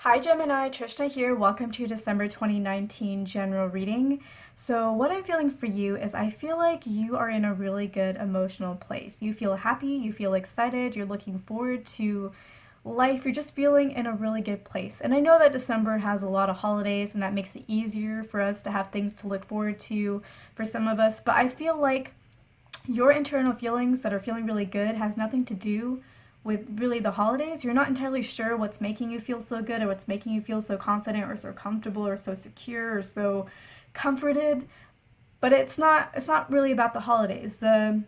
Hi Gemini, Trishna here. Welcome to December 2019 general reading. So what I'm feeling for you is I feel like you are in a really good emotional place. You feel happy, you feel excited, you're looking forward to life, you're just feeling in a really good place. And I know that December has a lot of holidays and that makes it easier for us to have things to look forward to for some of us, but I feel like your internal feelings that are feeling really good has nothing to do with really the holidays. You're not entirely sure what's making you feel so good or what's making you feel so confident or so comfortable or so secure or so comforted, but it's not really about the holidays. The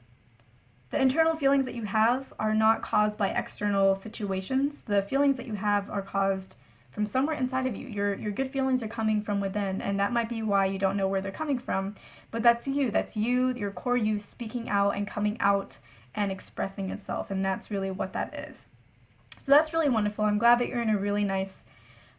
internal feelings that you have are not caused by external situations. The feelings that you have are caused from somewhere inside of you. Your good feelings are coming from within, and that might be why you don't know where they're coming from, but that's you. That's you, your core you speaking out and coming out and expressing itself, and that's really what that is. So that's really wonderful. I'm glad that you're in a really nice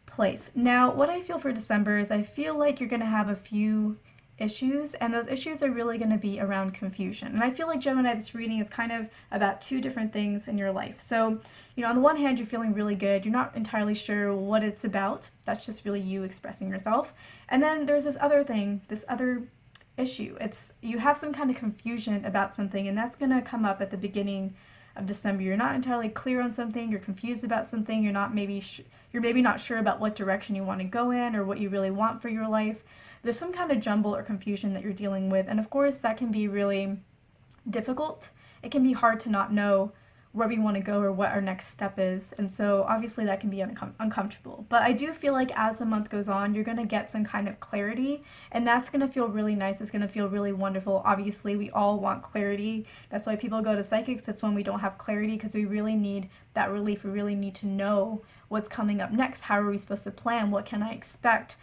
place. Now, what I feel for December is I feel like you're going to have a few issues, and those issues are really going to be around confusion. And I feel like Gemini, this reading is kind of about two different things in your life. So, on the one hand, you're feeling really good. You're not entirely sure what it's about. That's just really you expressing yourself. And then there's this other thing, this other issue. It's you have some kind of confusion about something, and that's going to come up at the beginning of December. You're not entirely clear on something, you're confused about something, you're maybe not sure about what direction you want to go in or what you really want for your life. There's some kind of jumble or confusion that you're dealing with, and of course that can be really difficult. It can be hard to not know where we want to go or what our next step is, and so obviously that can be uncomfortable. But I do feel like as the month goes on, you're going to get some kind of clarity, and that's going to feel really nice. It's going to feel really wonderful. Obviously, we all want clarity. That's why people go to psychics. It's when we don't have clarity, because we really need that relief. We really need to know what's coming up next. How are we supposed to plan? What can I expect?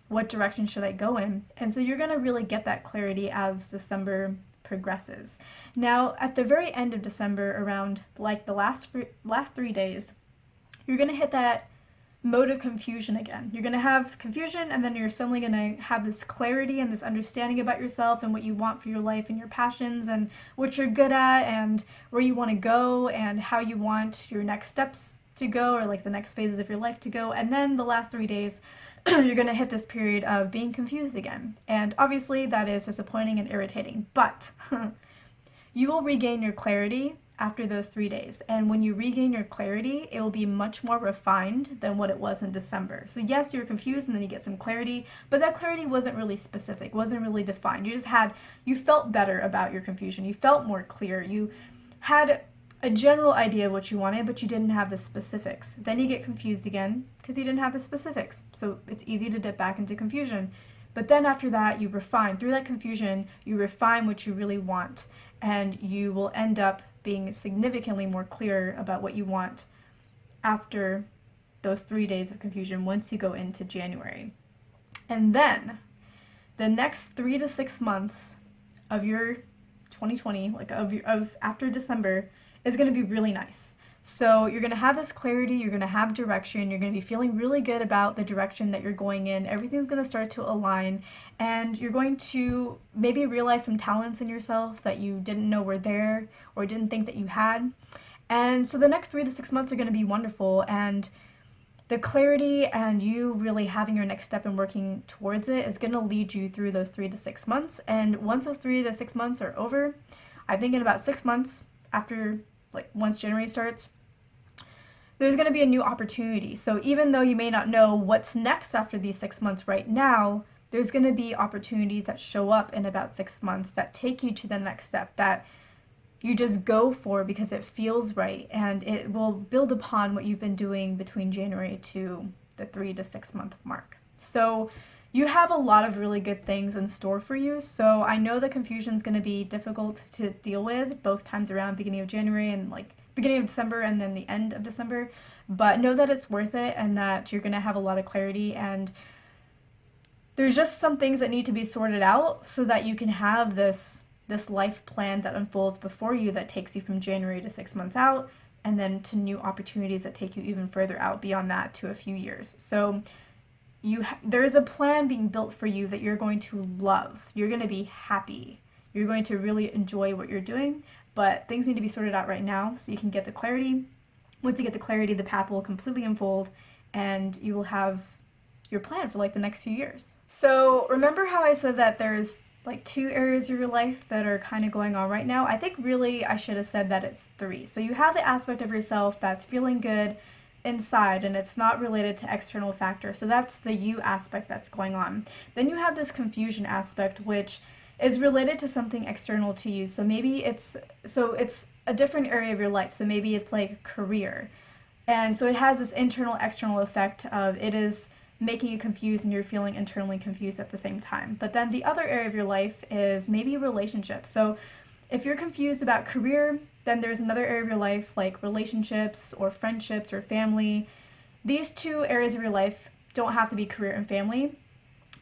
What direction should I go in? And so you're going to really get that clarity as December progresses. Now, at the very end of December, around like the last 3 days, you're going to hit that mode of confusion again. You're going to have confusion, and then you're suddenly going to have this clarity and this understanding about yourself and what you want for your life and your passions and what you're good at and where you want to go and how you want your next steps to go, or like the next phases of your life to go. And then the last 3 days, you're going to hit this period of being confused again. And obviously that is disappointing and irritating, but you will regain your clarity after those 3 days. And when you regain your clarity, it will be much more refined than what it was in December. So yes, you're confused and then you get some clarity, but that clarity wasn't really specific, wasn't really defined. You felt better about your confusion. You felt more clear. You had a general idea of what you wanted, but you didn't have the specifics. Then you get confused again because you didn't have the specifics. So it's easy to dip back into confusion. But then after that, you refine. Through that confusion, you refine what you really want, and you will end up being significantly more clear about what you want after those 3 days of confusion once you go into January. And then the next 3 to 6 months of your 2020, like of after December, is going to be really nice. So you're going to have this clarity, you're going to have direction, you're going to be feeling really good about the direction that you're going in. Everything's going to start to align, and you're going to maybe realize some talents in yourself that you didn't know were there or didn't think that you had. And so the next 3 to 6 months are going to be wonderful, and the clarity and you really having your next step and working towards it is going to lead you through those 3 to 6 months. And once those 3 to 6 months are over, I think in about 6 months after, like once January starts, there's going to be a new opportunity. So even though you may not know what's next after these 6 months right now, there's going to be opportunities that show up in about 6 months that take you to the next step, that you just go for because it feels right, and it will build upon what you've been doing between January to the 3 to 6 month mark. So you have a lot of really good things in store for you. So I know the confusion is going to be difficult to deal with both times around, beginning of January and like beginning of December and then the end of December, but know that it's worth it and that you're going to have a lot of clarity, and there's just some things that need to be sorted out so that you can have this life plan that unfolds before you that takes you from January to 6 months out, and then to new opportunities that take you even further out beyond that to a few years. So there is a plan being built for you that you're going to love. You're going to be happy. You're going to really enjoy what you're doing, but things need to be sorted out right now so you can get the clarity. Once you get the clarity, the path will completely unfold, and you will have your plan for like the next few years. So remember how I said that there's like 2 areas of your life that are kind of going on right now? I think really I should have said that it's 3. So you have the aspect of yourself that's feeling good inside and it's not related to external factors. So that's the you aspect that's going on. Then you have this confusion aspect, which is related to something external to you. So maybe it's a different area of your life. So maybe it's like career. And so it has this internal external effect of it is making you confused and you're feeling internally confused at the same time. But then the other area of your life is maybe relationships. So if you're confused about career, then there's another area of your life like relationships or friendships or family. These 2 areas of your life don't have to be career and family.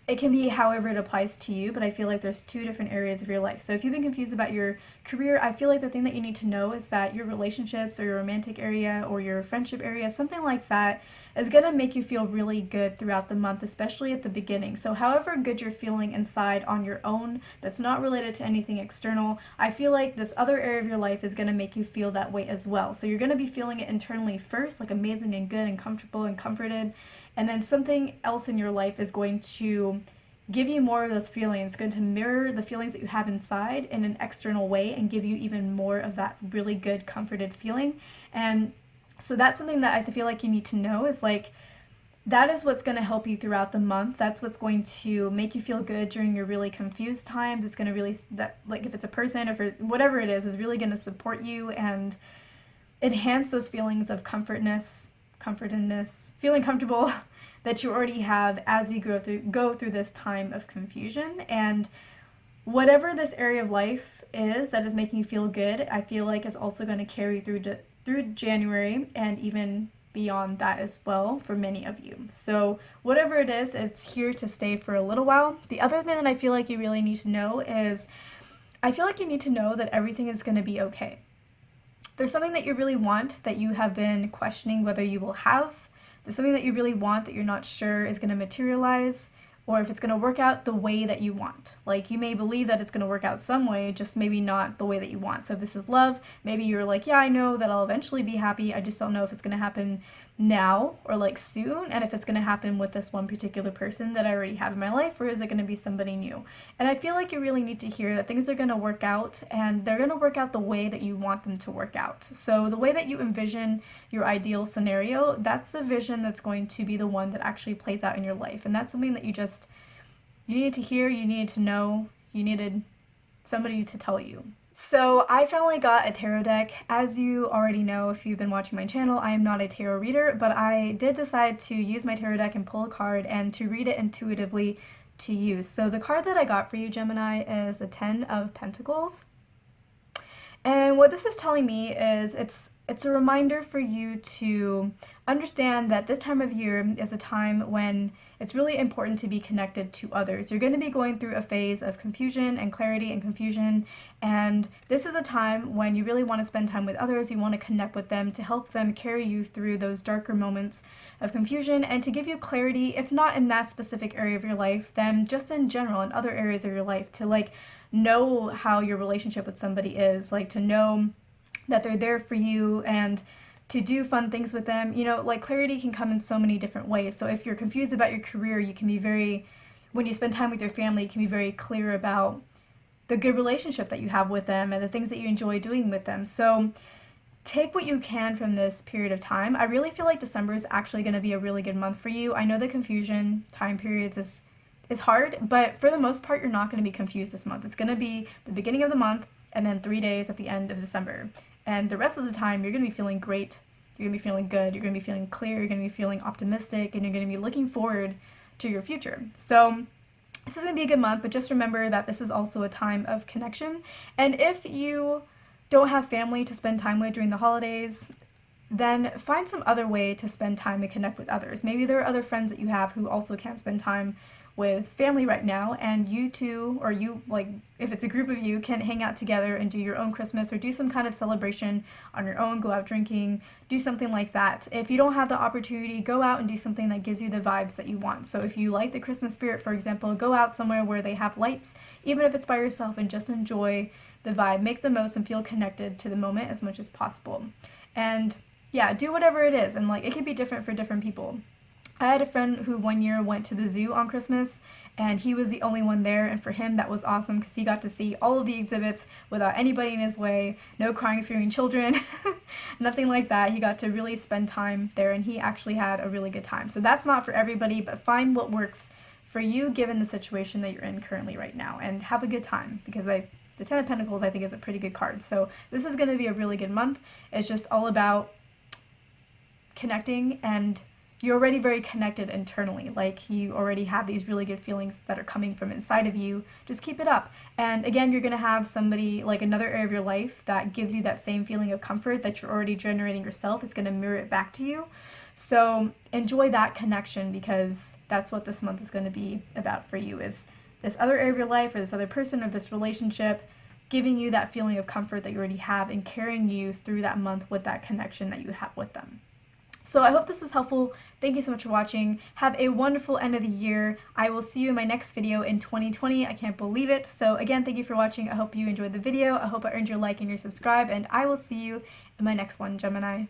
It can be however it applies to you, but I feel like there's 2 different areas of your life. So if you've been confused about your career, I feel like the thing that you need to know is that your relationships or your romantic area or your friendship area, something like that, is going to make you feel really good throughout the month, especially at the beginning. So however good you're feeling inside on your own, that's not related to anything external, I feel like this other area of your life is going to make you feel that way as well. So you're going to be feeling it internally first, like amazing and good and comfortable and comforted. And then something else in your life is going to give you more of those feelings, going to mirror the feelings that you have inside in an external way and give you even more of that really good, comforted feeling. And so that's something that I feel like you need to know is like, that is what's going to help you throughout the month. That's what's going to make you feel good during your really confused times. It's going to really, that like if it's a person or for whatever it is really going to support you and enhance those feelings of comfortedness, feeling comfortable that you already have as you go through this time of confusion. And whatever this area of life is that is making you feel good, I feel like is also going to carry through January and even beyond that as well for many of you. So whatever it is, it's here to stay for a little while. The other thing that I feel like you really need to know is I feel like you need to know that everything is going to be okay. There's something that you really want that you have been questioning whether you will have. There's something that you really want that you're not sure is going to materialize or if it's going to work out the way that you want. Like you may believe that it's going to work out some way, just maybe not the way that you want. So if this is love, maybe you're like, yeah, I know that I'll eventually be happy. I just don't know if it's going to happen now or like soon, and if it's going to happen with this one particular person that I already have in my life, or is it going to be somebody new? And I feel like you really need to hear that things are going to work out, and they're going to work out the way that you want them to work out. So the way that you envision your ideal scenario, that's the vision that's going to be the one that actually plays out in your life. And that's something that you needed to hear, you needed to know, you needed somebody to tell you. So I finally got a tarot deck. As you already know, if you've been watching my channel, I am not a tarot reader, but I did decide to use my tarot deck and pull a card and to read it intuitively to you. So the card that I got for you, Gemini, is the 10 of Pentacles. And what this is telling me is it's a reminder for you to understand that this time of year is a time when it's really important to be connected to others. You're going to be going through a phase of confusion and clarity and confusion, and this is a time when you really want to spend time with others. You want to connect with them to help them carry you through those darker moments of confusion and to give you clarity, if not in that specific area of your life, then just in general in other areas of your life, to like know how your relationship with somebody is, like to know that they're there for you and to do fun things with them. You know, like clarity can come in so many different ways. So if you're confused about your career, you can be when you spend time with your family, you can be very clear about the good relationship that you have with them and the things that you enjoy doing with them. So take what you can from this period of time. I really feel like December is actually going to be a really good month for you. I know the confusion time periods is hard, but for the most part, you're not going to be confused this month. It's going to be the beginning of the month and then 3 days at the end of December. And the rest of the time, you're going to be feeling great, you're going to be feeling good, you're going to be feeling clear, you're going to be feeling optimistic, and you're going to be looking forward to your future. So this is going to be a good month, but just remember that this is also a time of connection. And if you don't have family to spend time with during the holidays, then find some other way to spend time and connect with others. Maybe there are other friends that you have who also can't spend time with family right now, and you two, or you, like if it's a group of you, can hang out together and do your own Christmas or do some kind of celebration on your own, go out drinking, do something like that. If you don't have the opportunity, go out and do something that gives you the vibes that you want. So if you like the Christmas spirit, for example, go out somewhere where they have lights, even if it's by yourself, and just enjoy the vibe. Make the most and feel connected to the moment as much as possible. And yeah, do whatever it is, and like it could be different for different people. I had a friend who one year went to the zoo on Christmas, and he was the only one there, and for him that was awesome because he got to see all of the exhibits without anybody in his way, no crying, screaming children, nothing like that. He got to really spend time there, and he actually had a really good time. So that's not for everybody, but find what works for you given the situation that you're in currently right now, and have a good time, because the Ten of Pentacles I think is a pretty good card. So this is going to be a really good month. It's just all about connecting, and you're already very connected internally. Like, you already have these really good feelings that are coming from inside of you. Just keep it up. And again, you're going to have somebody, like another area of your life, that gives you that same feeling of comfort that you're already generating yourself. It's going to mirror it back to you. So enjoy that connection, because that's what this month is going to be about for you, is this other area of your life, or this other person, or this relationship giving you that feeling of comfort that you already have and carrying you through that month with that connection that you have with them. So I hope this was helpful. Thank you so much for watching. Have a wonderful end of the year. I will see you in my next video in 2020. I can't believe it. So again, thank you for watching. I hope you enjoyed the video. I hope I earned your like and your subscribe, and I will see you in my next one, Gemini.